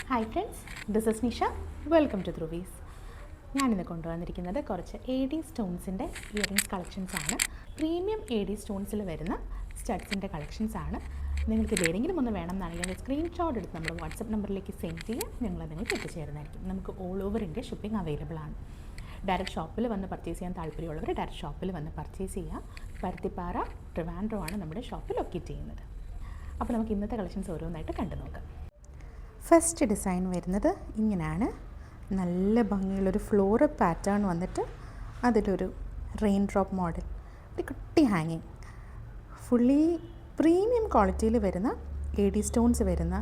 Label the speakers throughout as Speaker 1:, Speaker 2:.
Speaker 1: Hi friends, this is Nisha. Welcome to ധ്രുവീസ്. ഞാനിന്ന് കൊണ്ടുവന്നിരിക്കുന്നത് കുറച്ച് എ ഡി സ്റ്റോൺസിൻ്റെ ഇയറിങ്സ് കളക്ഷൻസാണ്. പ്രീമിയം എ ഡി സ്റ്റോൺസിൽ വരുന്ന സ്റ്റഡ്സിൻ്റെ കളക്ഷൻസാണ്. നിങ്ങൾക്ക് ഏതെങ്കിലും ഒന്ന് വേണമെന്നാണെങ്കിൽ സ്ക്രീൻഷോട്ട് എടുത്ത് നമ്മുടെ വാട്സപ്പ് നമ്പറിലേക്ക് സെൻഡ് ചെയ്യുക. ഞങ്ങൾ നിങ്ങൾക്ക് എത്തിച്ചേരുന്നതായിരിക്കും. നമുക്ക് all over India shipping available ആണ്. ഡയറക്റ്റ് ഷോപ്പിൽ വന്ന് പർച്ചേസ് ചെയ്യാൻ താല്പര്യമുള്ളവർ ഡയറക്റ്റ് ഷോപ്പിൽ വന്ന് പർച്ചേസ് ചെയ്യുക. പരുത്തിപ്പാറ, ട്രിവാൻഡ്രം ആണ് നമ്മുടെ ഷോപ്പ് ലൊക്കേറ്റ് ചെയ്യുന്നത്. അപ്പോൾ നമുക്ക് ഇന്നത്തെ കളക്ഷൻസ് ഓരോന്നായിട്ട് കണ്ടു നോക്കാം. ഫസ്റ്റ് ഡിസൈൻ വരുന്നത് ഇങ്ങനെയാണ്. നല്ല ഭംഗിയുള്ളൊരു ഫ്ലോറൽ പാറ്റേൺ വന്നിട്ട് അതിലൊരു റെയിൻ ഡ്രോപ്പ് മോഡൽ, ഒരു കുട്ടി ഹാങ്ങിങ്. ഫുള്ളി പ്രീമിയം ക്വാളിറ്റിയിൽ വരുന്ന എ ഡി സ്റ്റോൺസ് വരുന്ന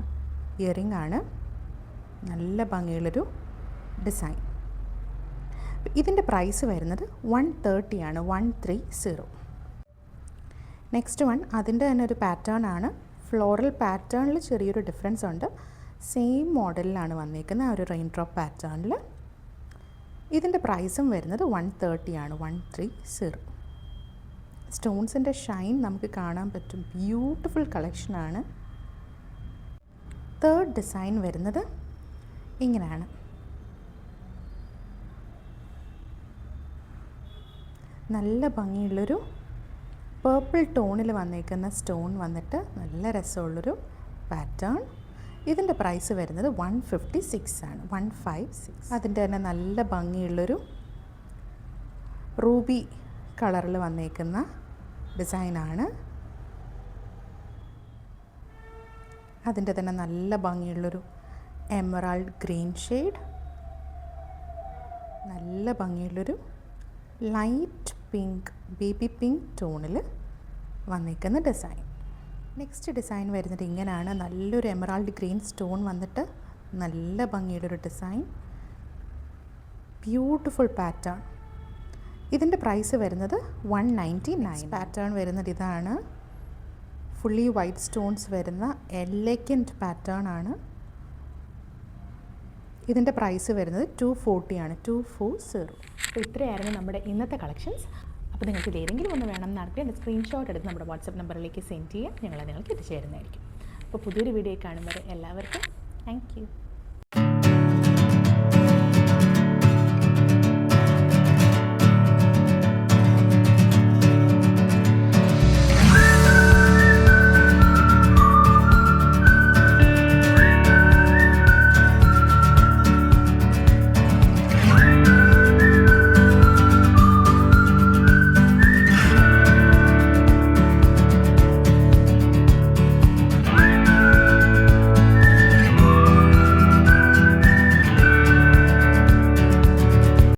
Speaker 1: ഇയറിംഗ് ആണ്. നല്ല ഭംഗിയുള്ളൊരു ഡിസൈൻ. ഇതിൻ്റെ പ്രൈസ് വരുന്നത് 130 ആണ്, 130. നെക്സ്റ്റ് വൺ അതിൻ്റെ തന്നെ ഒരു പാറ്റേൺ ആണ്. ഫ്ലോറൽ പാറ്റേണിൽ ചെറിയൊരു ഡിഫറൻസ് ഉണ്ട്. സെയിം മോഡലിലാണ് വന്നിരിക്കുന്നത്, ആ ഒരു റെയിൻ ഡ്രോപ്പ് പാറ്റേണിൽ. ഇതിൻ്റെ പ്രൈസും വരുന്നത് 130 ആണ്, 130. സ്റ്റോൺസിൻ്റെ ഷൈൻ നമുക്ക് കാണാൻ പറ്റും. ബ്യൂട്ടിഫുൾ കളക്ഷനാണ്. തേർഡ് ഡിസൈൻ വരുന്നത് ഇങ്ങനെയാണ്. നല്ല ഭംഗിയുള്ളൊരു പേർപ്പിൾ ടോണിൽ വന്നേക്കുന്ന സ്റ്റോൺ വന്നിട്ട് നല്ല രസമുള്ളൊരു പാറ്റേൺ. ഇതിൻ്റെ പ്രൈസ് വരുന്നത് 156 ആണ്, 156. അതിൻ്റെ തന്നെ നല്ല ഭംഗിയുള്ളൊരു റൂബി കളറിൽ വന്നേക്കുന്ന ഡിസൈനാണ്. അതിൻ്റെ തന്നെ നല്ല ഭംഗിയുള്ളൊരു എമറാൾഡ് ഗ്രീൻ ഷെയ്ഡ്, നല്ല ഭംഗിയുള്ളൊരു ലൈറ്റ് പിങ്ക്, ബേബി പിങ്ക് ടോണിൽ വന്നിരിക്കുന്ന ഡിസൈൻ. നെക്സ്റ്റ് ഡിസൈൻ വരുന്നത് ഇങ്ങനെയാണ്. നല്ലൊരു എമറാൾഡ് ഗ്രീൻ സ്റ്റോൺ വന്നിട്ട് നല്ല ഭംഗിയുള്ളൊരു ഡിസൈൻ, ബ്യൂട്ടിഫുൾ പാറ്റേൺ. ഇതിൻ്റെ പ്രൈസ് വരുന്നത് 199. പാറ്റേൺ വരുന്നത് ഇതാണ്. ഫുള്ളി വൈറ്റ് സ്റ്റോൺസ് വരുന്ന എലഗൻറ്റ് പാറ്റേൺ ആണ്. ഇതിൻ്റെ പ്രൈസ് വരുന്നത് 240 ആണ്, 240. അപ്പോൾ ഇത്രയായിരുന്നു നമ്മുടെ ഇന്നത്തെ കളക്ഷൻസ്. അപ്പോൾ നിങ്ങൾക്ക് ഏതെങ്കിലും ഒന്ന് വേണമെന്നാണെങ്കിൽ എൻ്റെ സ്ക്രീൻഷോട്ട് എടുത്ത് നമ്മുടെ വാട്സപ്പ് നമ്പറിലേക്ക് സെൻഡ് ചെയ്യാം. ഞങ്ങൾ നിങ്ങൾക്ക് എത്തിച്ചേരുന്നതായിരിക്കും. അപ്പോൾ പുതിയൊരു വീഡിയോ കാണുമ്പോൾ എല്ലാവർക്കും താങ്ക് യു.